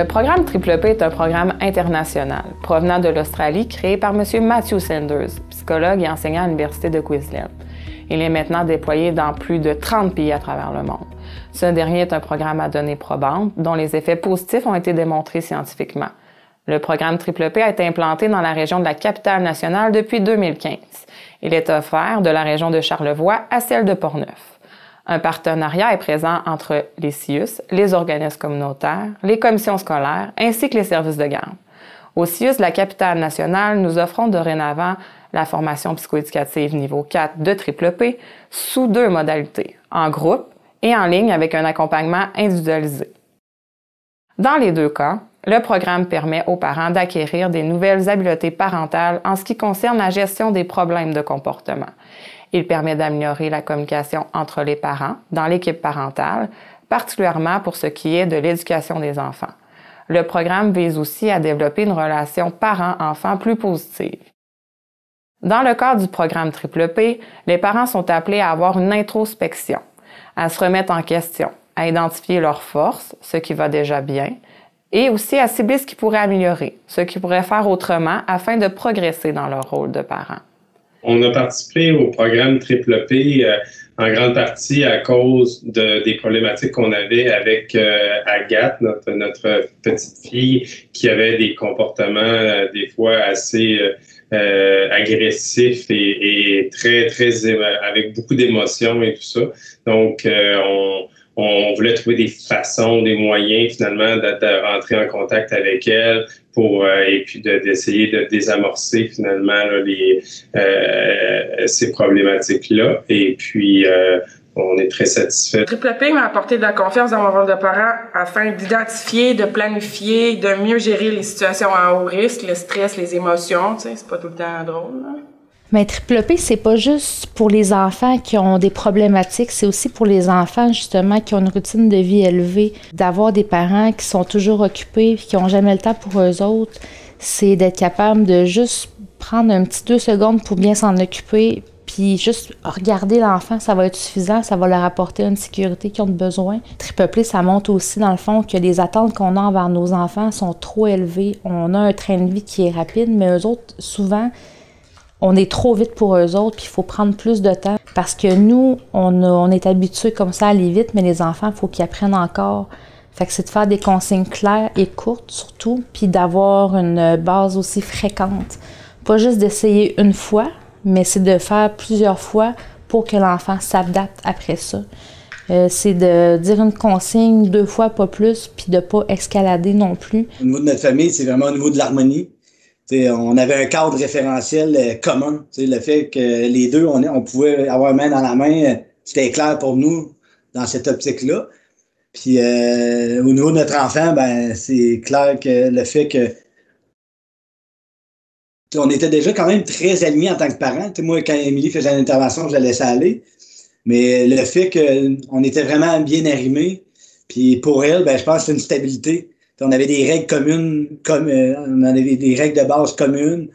Le programme Triple P est un programme international provenant de l'Australie créé par M. Matthew Sanders, psychologue et enseignant à l'Université de Queensland. Il est maintenant déployé dans plus de 30 pays à travers le monde. Ce dernier est un programme à données probantes dont les effets positifs ont été démontrés scientifiquement. Le programme Triple P a été implanté dans la région de la Capitale-Nationale depuis 2015. Il est offert de la région de Charlevoix à celle de Portneuf. Un partenariat est présent entre les CIUS, les organismes communautaires, les commissions scolaires ainsi que les services de garde. Au CIUS de la Capitale-Nationale, nous offrons dorénavant la formation psychoéducative niveau 4 de Triple P sous 2 modalités, en groupe et en ligne avec un accompagnement individualisé. Dans les 2 cas, le programme permet aux parents d'acquérir des nouvelles habiletés parentales en ce qui concerne la gestion des problèmes de comportement. Il permet d'améliorer la communication entre les parents dans l'équipe parentale, particulièrement pour ce qui est de l'éducation des enfants. Le programme vise aussi à développer une relation parent-enfant plus positive. Dans le cadre du programme Triple P, les parents sont appelés à avoir une introspection, à se remettre en question, à identifier leurs forces, ce qui va déjà bien, et aussi à cibler ce qu'ils pourraient améliorer, ce qu'ils pourraient faire autrement afin de progresser dans leur rôle de parent. On a participé au programme Triple P en grande partie à cause des problématiques qu'on avait avec Agathe, notre petite fille, qui avait des comportements des fois assez agressifs et très avec beaucoup d'émotions et tout ça. Donc, on voulait trouver des façons, des moyens finalement de rentrer en contact avec elle pour et puis d'essayer de désamorcer finalement là, ces problématiques-là. Et puis on est très satisfait. Triple P m'a apporté de la confiance dans mon rôle de parent afin d'identifier, de planifier, de mieux gérer les situations à haut risque, le stress, les émotions. Tu sais, c'est pas tout le temps drôle, là. Mais Triple P, c'est pas juste pour les enfants qui ont des problématiques, c'est aussi pour les enfants, justement, qui ont une routine de vie élevée. D'avoir des parents qui sont toujours occupés et qui n'ont jamais le temps pour eux autres, c'est d'être capable de juste prendre un petit 2 secondes pour bien s'en occuper, puis juste regarder l'enfant, ça va être suffisant, ça va leur apporter une sécurité qu'ils ont besoin. Triple P, ça montre aussi, dans le fond, que les attentes qu'on a envers nos enfants sont trop élevées. On a un train de vie qui est rapide, mais eux autres, souvent, on est trop vite pour eux autres, puis il faut prendre plus de temps. Parce que nous, on est habitués comme ça à aller vite, mais les enfants, il faut qu'ils apprennent encore. Fait que c'est de faire des consignes claires et courtes, surtout, puis d'avoir une base aussi fréquente. Pas juste d'essayer une fois, mais c'est de faire plusieurs fois pour que l'enfant s'adapte après ça. C'est de dire une consigne 2 fois, pas plus, puis de pas escalader non plus. Au niveau de notre famille, c'est vraiment au niveau de l'harmonie. T'sais, on avait un cadre référentiel commun. Le fait que les deux, on pouvait avoir main dans la main, c'était clair pour nous dans cette optique-là. Puis au niveau de notre enfant, ben c'est clair que le fait que on était déjà quand même très alignés en tant que parents. Moi, quand Émilie faisait une intervention, je la laissais aller. Mais le fait qu'on était vraiment bien arrimés, puis pour elle, ben je pense que c'est une stabilité. On avait des règles communes, on avait des règles de base communes.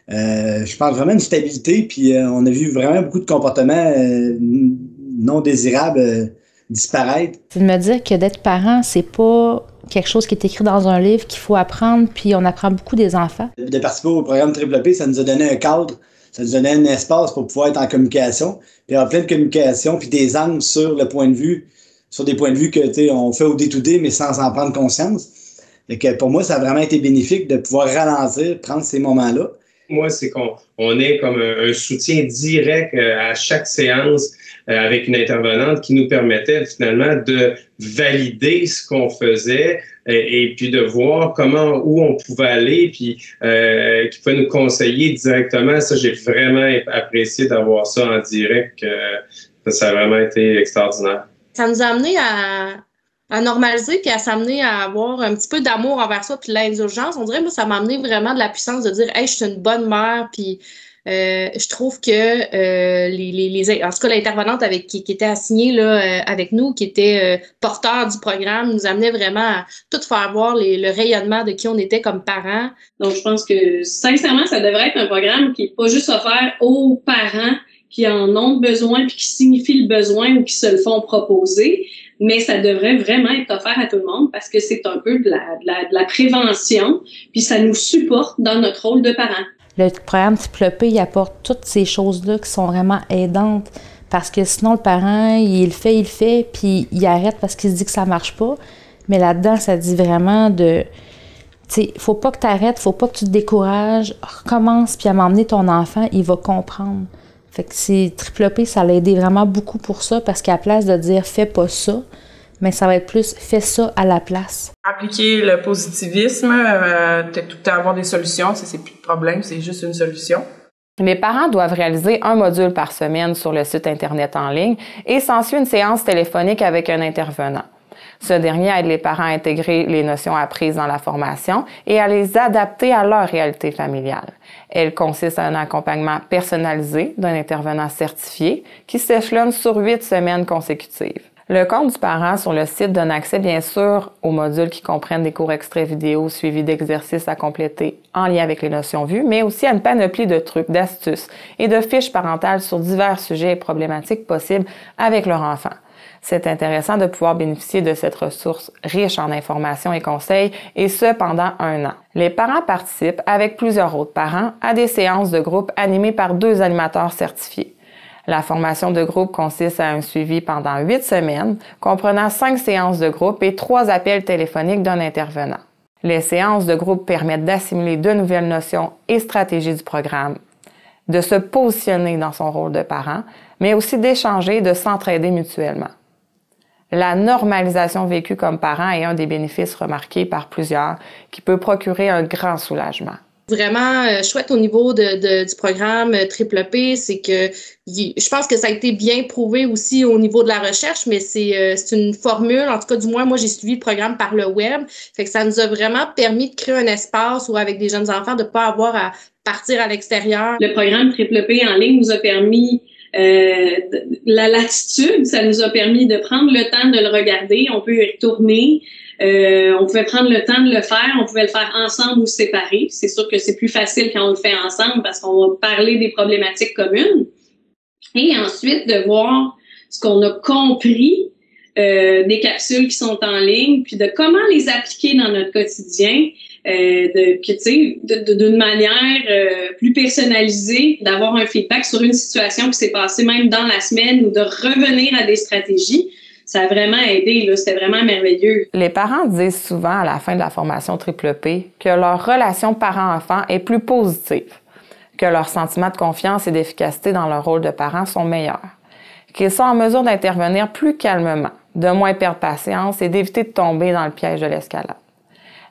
Je pense vraiment une stabilité, puis on a vu vraiment beaucoup de comportements non désirables disparaître. C'est de me dire que d'être parent, c'est pas quelque chose qui est écrit dans un livre qu'il faut apprendre, puis on apprend beaucoup des enfants. De participer au programme Triple P, ça nous a donné un cadre, ça nous a donné un espace pour pouvoir être en communication, puis en pleine communication, puis des angles sur des points de vue que on fait au day-to-day, mais sans en prendre conscience. Et que pour moi, ça a vraiment été bénéfique de pouvoir ralentir, prendre ces moments-là. Moi, c'est qu'on est comme un soutien direct à chaque séance avec une intervenante qui nous permettait finalement de valider ce qu'on faisait et puis de voir où on pouvait aller, puis qui pouvait nous conseiller directement. Ça, j'ai vraiment apprécié d'avoir ça en direct. Ça a vraiment été extraordinaire. Ça nous a amené à normaliser puis à s'amener à avoir un petit peu d'amour envers ça puis de l'indulgence. On dirait, moi, ça m'a amené vraiment de la puissance de dire « Hey, je suis une bonne mère » puis je trouve que en tout cas, l'intervenante qui était assignée là, avec nous, qui était porteur du programme, nous amenait vraiment à tout faire voir le rayonnement de qui on était comme parents. Donc, je pense que, sincèrement, ça devrait être un programme qui n'est pas juste offert aux parents qui en ont besoin puis qui signifient le besoin ou qui se le font proposer. mais ça devrait vraiment être offert à tout le monde parce que c'est un peu de la prévention, puis ça nous supporte dans notre rôle de parents. Le programme Triple-P, il apporte toutes ces choses-là qui sont vraiment aidantes parce que sinon, le parent, il le fait, puis il arrête parce qu'il se dit que ça marche pas. Mais là-dedans, ça dit vraiment de... Tu sais, faut pas que tu arrêtes, faut pas que tu te décourages. Recommence, puis à m'emmener ton enfant, il va comprendre. Fait que c'est Triple-P, ça l'a aidé vraiment beaucoup pour ça parce qu'à la place de dire « fais pas ça », mais ça va être plus « fais ça à la place ». Appliquer le positivisme, peut-être tout le temps avoir des solutions, c'est plus de problème, c'est juste une solution. Les parents doivent réaliser un module par semaine sur le site Internet en ligne et s'ensuit une séance téléphonique avec un intervenant. Ce dernier aide les parents à intégrer les notions apprises dans la formation et à les adapter à leur réalité familiale. Elle consiste à un accompagnement personnalisé d'un intervenant certifié qui s'échelonne sur 8 semaines consécutives. Le compte du parent sur le site donne accès bien sûr aux modules qui comprennent des cours extraits vidéo suivis d'exercices à compléter en lien avec les notions vues, mais aussi à une panoplie de trucs, d'astuces et de fiches parentales sur divers sujets et problématiques possibles avec leur enfant. C'est intéressant de pouvoir bénéficier de cette ressource riche en informations et conseils, et ce pendant 1 an. Les parents participent avec plusieurs autres parents à des séances de groupe animées par 2 animateurs certifiés. La formation de groupe consiste à un suivi pendant 8 semaines, comprenant 5 séances de groupe et 3 appels téléphoniques d'un intervenant. Les séances de groupe permettent d'assimiler de nouvelles notions et stratégies du programme, de se positionner dans son rôle de parent, mais aussi d'échanger et de s'entraider mutuellement. La normalisation vécue comme parent est un des bénéfices remarqués par plusieurs qui peut procurer un grand soulagement. Vraiment chouette au niveau du programme Triple-P, c'est que je pense que ça a été bien prouvé aussi au niveau de la recherche, mais c'est une formule, en tout cas du moins moi j'ai suivi le programme par le web, fait que ça nous a vraiment permis de créer un espace où avec des jeunes enfants de pas avoir à partir à l'extérieur. Le programme Triple-P en ligne nous a permis la latitude, ça nous a permis de prendre le temps de le regarder, on peut y retourner. On pouvait prendre le temps de le faire, on pouvait le faire ensemble ou séparés. C'est sûr que c'est plus facile quand on le fait ensemble parce qu'on va parler des problématiques communes. Et ensuite, de voir ce qu'on a compris des capsules qui sont en ligne, puis de comment les appliquer dans notre quotidien, d'une manière plus personnalisée, d'avoir un feedback sur une situation qui s'est passée même dans la semaine ou de revenir à des stratégies. Ça a vraiment aidé, là, c'était vraiment merveilleux. Les parents disent souvent à la fin de la formation Triple-P que leur relation parent-enfant est plus positive, que leurs sentiments de confiance et d'efficacité dans leur rôle de parent sont meilleurs, qu'ils sont en mesure d'intervenir plus calmement, de moins perdre patience et d'éviter de tomber dans le piège de l'escalade.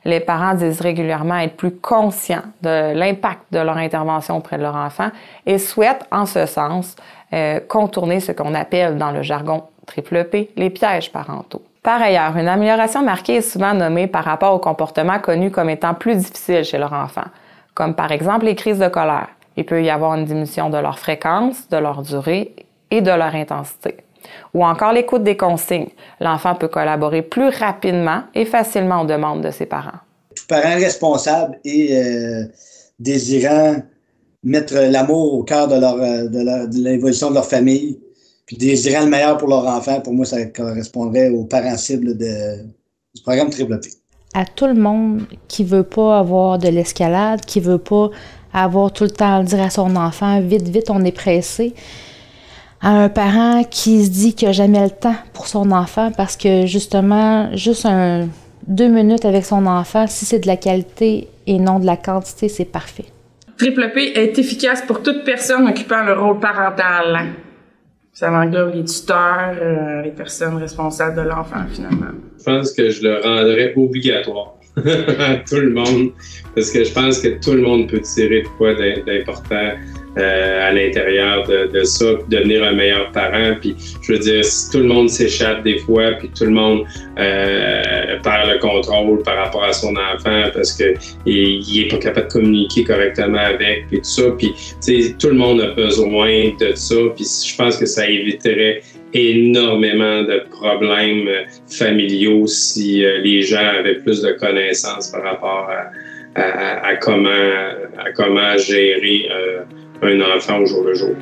Les parents disent régulièrement être plus conscients de l'impact de leur intervention auprès de leur enfant et souhaitent, en ce sens, contourner ce qu'on appelle dans le jargon Triple-P, les pièges parentaux. Par ailleurs, une amélioration marquée est souvent nommée par rapport aux comportements connus comme étant plus difficiles chez leur enfant, comme par exemple les crises de colère. Il peut y avoir une diminution de leur fréquence, de leur durée et de leur intensité. Ou encore l'écoute des consignes. L'enfant peut collaborer plus rapidement et facilement aux demandes de ses parents. Tout parent responsable et désirant mettre l'amour au cœur de l'évolution de leur famille, puis désirant le meilleur pour leur enfant, pour moi, ça correspondrait aux parents cibles du programme Triple-P. À tout le monde qui veut pas avoir de l'escalade, qui veut pas avoir tout le temps à dire à son enfant « vite, vite, on est pressé », à un parent qui se dit qu'il n'a jamais le temps pour son enfant parce que justement, juste 2 minutes avec son enfant, si c'est de la qualité et non de la quantité, c'est parfait. Triple-P est efficace pour toute personne occupant le rôle parental. Ça englobe les tuteurs, les personnes responsables de l'enfant, finalement. Je pense que je le rendrais obligatoire à tout le monde, parce que je pense que tout le monde peut tirer de quoi d'important à l'intérieur de ça, puis devenir un meilleur parent. Puis je veux dire, si tout le monde s'échappe des fois, puis tout le monde perd le contrôle par rapport à son enfant parce que il est pas capable de communiquer correctement avec, puis tout ça, puis tu sais, tout le monde a besoin de ça, puis je pense que ça éviterait énormément de problèmes familiaux si les gens avaient plus de connaissances par rapport à comment gérer un enfant au jour le jour.